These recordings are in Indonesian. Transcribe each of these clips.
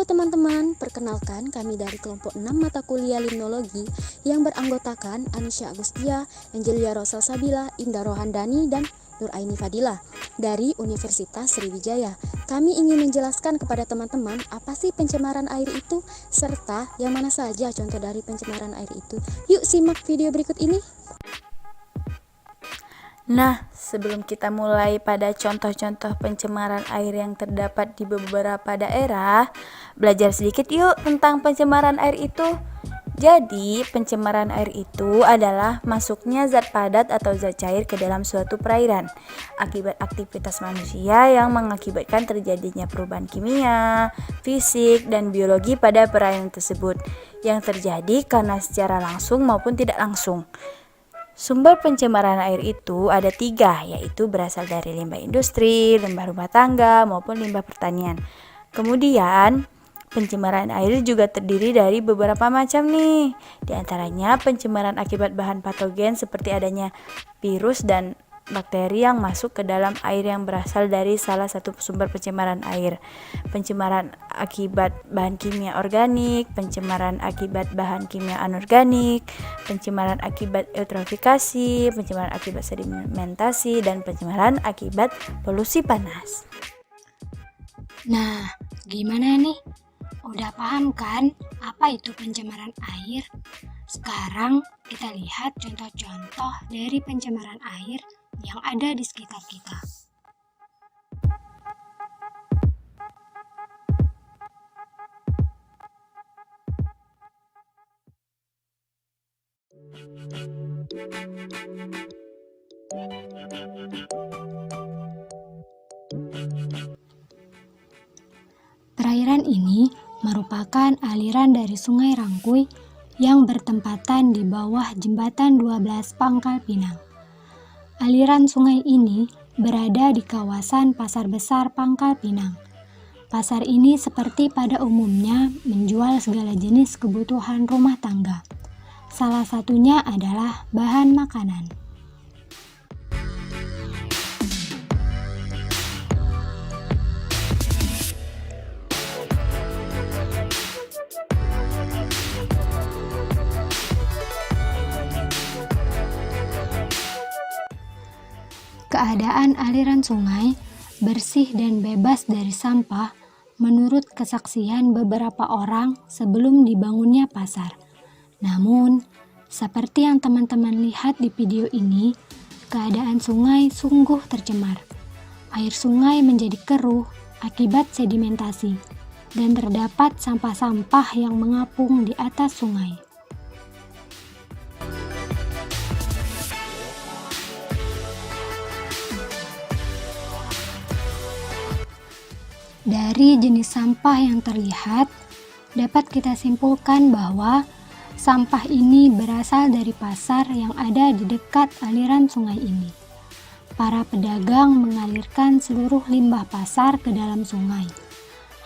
Halo teman-teman, perkenalkan kami dari kelompok 6 mata kuliah Limnologi yang beranggotakan Anisha Agustia, Angelia Rosal Sabila, Indah Rohandani, dan Nur Aini Fadilah dari Universitas Sriwijaya. Kami ingin menjelaskan kepada teman-teman apa sih pencemaran air itu, serta yang mana saja contoh dari pencemaran air itu. Yuk simak video berikut ini. Nah, sebelum kita mulai pada contoh-contoh pencemaran air yang terdapat di beberapa daerah, belajar sedikit yuk tentang pencemaran air itu. Jadi, pencemaran air itu adalah masuknya zat padat atau zat cair ke dalam suatu perairan akibat aktivitas manusia yang mengakibatkan terjadinya perubahan kimia, fisik, dan biologi pada perairan tersebut yang terjadi karena secara langsung maupun tidak langsung. Sumber pencemaran air itu ada 3, yaitu berasal dari limbah industri, limbah rumah tangga, maupun limbah pertanian. Kemudian, pencemaran air juga terdiri dari beberapa macam nih. Di antaranya pencemaran akibat bahan patogen seperti adanya virus dan bakteri yang masuk ke dalam air yang berasal dari salah satu sumber pencemaran air. Pencemaran akibat bahan kimia organik, pencemaran akibat bahan kimia anorganik, pencemaran akibat eutrofikasi, pencemaran akibat sedimentasi, dan pencemaran akibat polusi panas. Nah, gimana nih? Udah paham kan apa itu pencemaran air? Sekarang kita lihat contoh-contoh dari pencemaran air yang ada di sekitar kita. Perairan ini merupakan aliran dari Sungai Rangkuy yang bertempatan di bawah jembatan 12 Pangkal Pinang. Aliran sungai ini berada di kawasan Pasar Besar Pangkal Pinang. Pasar ini seperti pada umumnya menjual segala jenis kebutuhan rumah tangga. Salah satunya adalah bahan makanan. Keadaan aliran sungai bersih dan bebas dari sampah menurut kesaksian beberapa orang sebelum dibangunnya pasar. Namun, seperti yang teman-teman lihat di video ini, keadaan sungai sungguh tercemar. Air sungai menjadi keruh akibat sedimentasi dan terdapat sampah-sampah yang mengapung di atas sungai. Dari jenis sampah yang terlihat, dapat kita simpulkan bahwa sampah ini berasal dari pasar yang ada di dekat aliran sungai ini. Para pedagang mengalirkan seluruh limbah pasar ke dalam sungai.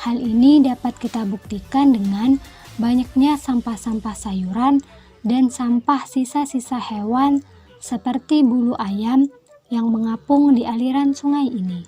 Hal ini dapat kita buktikan dengan banyaknya sampah-sampah sayuran dan sampah sisa-sisa hewan seperti bulu ayam yang mengapung di aliran sungai ini.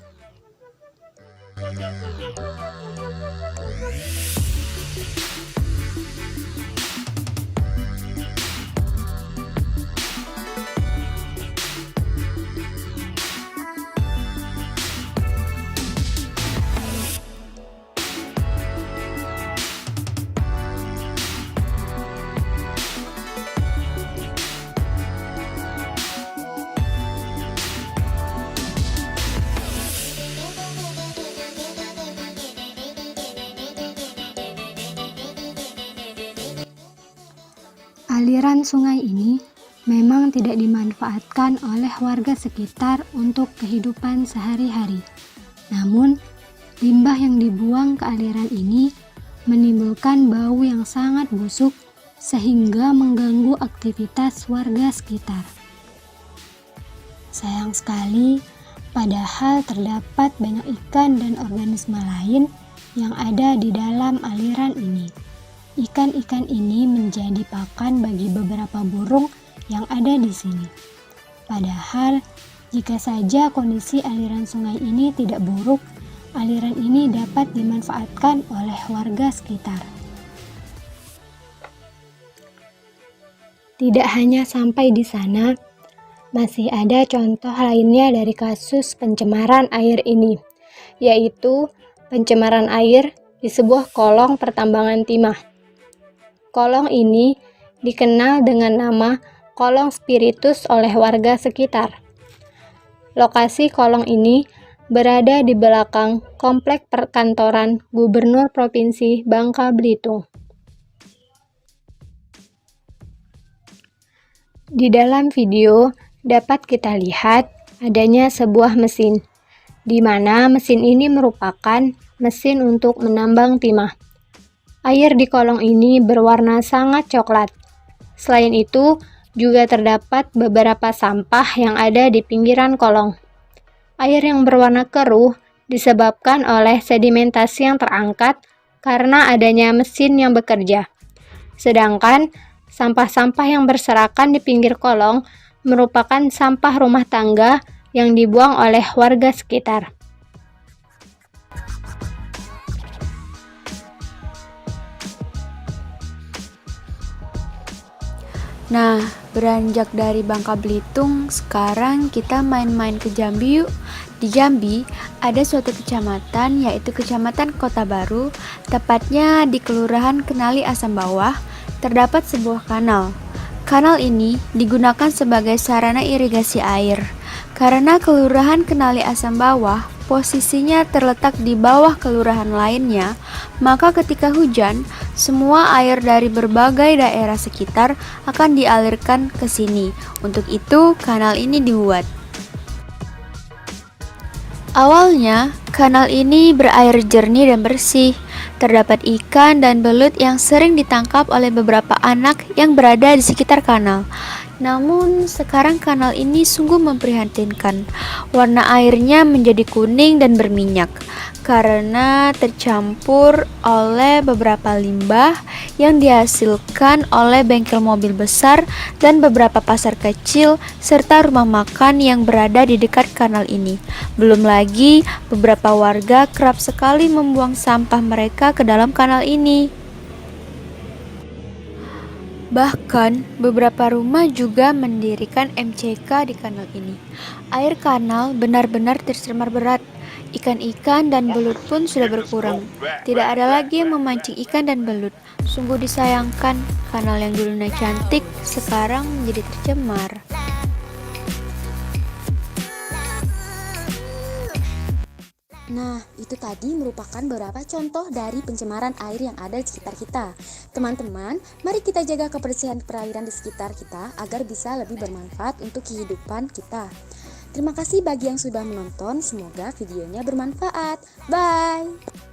Aliran sungai ini memang tidak dimanfaatkan oleh warga sekitar untuk kehidupan sehari-hari. Namun, limbah yang dibuang ke aliran ini menimbulkan bau yang sangat busuk sehingga mengganggu aktivitas warga sekitar. Sayang sekali, padahal terdapat banyak ikan dan organisme lain yang ada di dalam aliran ini. Ikan-ikan ini menjadi pakan bagi beberapa burung yang ada di sini. Padahal, jika saja kondisi aliran sungai ini tidak buruk, aliran ini dapat dimanfaatkan oleh warga sekitar. Tidak hanya sampai di sana, masih ada contoh lainnya dari kasus pencemaran air ini, yaitu pencemaran air di sebuah kolong pertambangan timah. Kolong ini dikenal dengan nama Kolong Spiritus oleh warga sekitar. Lokasi kolong ini berada di belakang komplek perkantoran Gubernur Provinsi Bangka Belitung. Di dalam video dapat kita lihat adanya sebuah mesin, di mana mesin ini merupakan mesin untuk menambang timah. Air di kolong ini berwarna sangat coklat. Selain itu, juga terdapat beberapa sampah yang ada di pinggiran kolong. Air yang berwarna keruh disebabkan oleh sedimentasi yang terangkat karena adanya mesin yang bekerja. Sedangkan sampah-sampah yang berserakan di pinggir kolong merupakan sampah rumah tangga yang dibuang oleh warga sekitar. Nah, beranjak dari Bangka Belitung, sekarang kita main-main ke Jambi yuk. Di Jambi, ada suatu kecamatan yaitu Kecamatan Kota Baru, tepatnya di Kelurahan Kenali Asam Bawah, terdapat sebuah kanal. Kanal ini digunakan sebagai sarana irigasi air. Karena Kelurahan Kenali Asam Bawah posisinya terletak di bawah kelurahan lainnya, maka ketika hujan, semua air dari berbagai daerah sekitar akan dialirkan ke sini. Untuk itu, kanal ini dibuat. Awalnya, kanal ini berair jernih dan bersih. Terdapat ikan dan belut yang sering ditangkap oleh beberapa anak yang berada di sekitar kanal. Namun, sekarang kanal ini sungguh memprihatinkan. Warna airnya menjadi kuning dan berminyak karena tercampur oleh beberapa limbah yang dihasilkan oleh bengkel mobil besar dan beberapa pasar kecil serta rumah makan yang berada di dekat kanal ini. Belum lagi, beberapa warga kerap sekali membuang sampah mereka ke dalam kanal ini. Bahkan, beberapa rumah juga mendirikan MCK di kanal ini. Air kanal benar-benar tercemar berat. Ikan-ikan dan belut pun sudah berkurang. Tidak ada lagi yang memancing ikan dan belut. Sungguh disayangkan, kanal yang dulunya cantik sekarang menjadi tercemar. Nah, itu tadi merupakan beberapa contoh dari pencemaran air yang ada di sekitar kita. Teman-teman, mari kita jaga kebersihan perairan di sekitar kita agar bisa lebih bermanfaat untuk kehidupan kita. Terima kasih bagi yang sudah menonton, semoga videonya bermanfaat. Bye!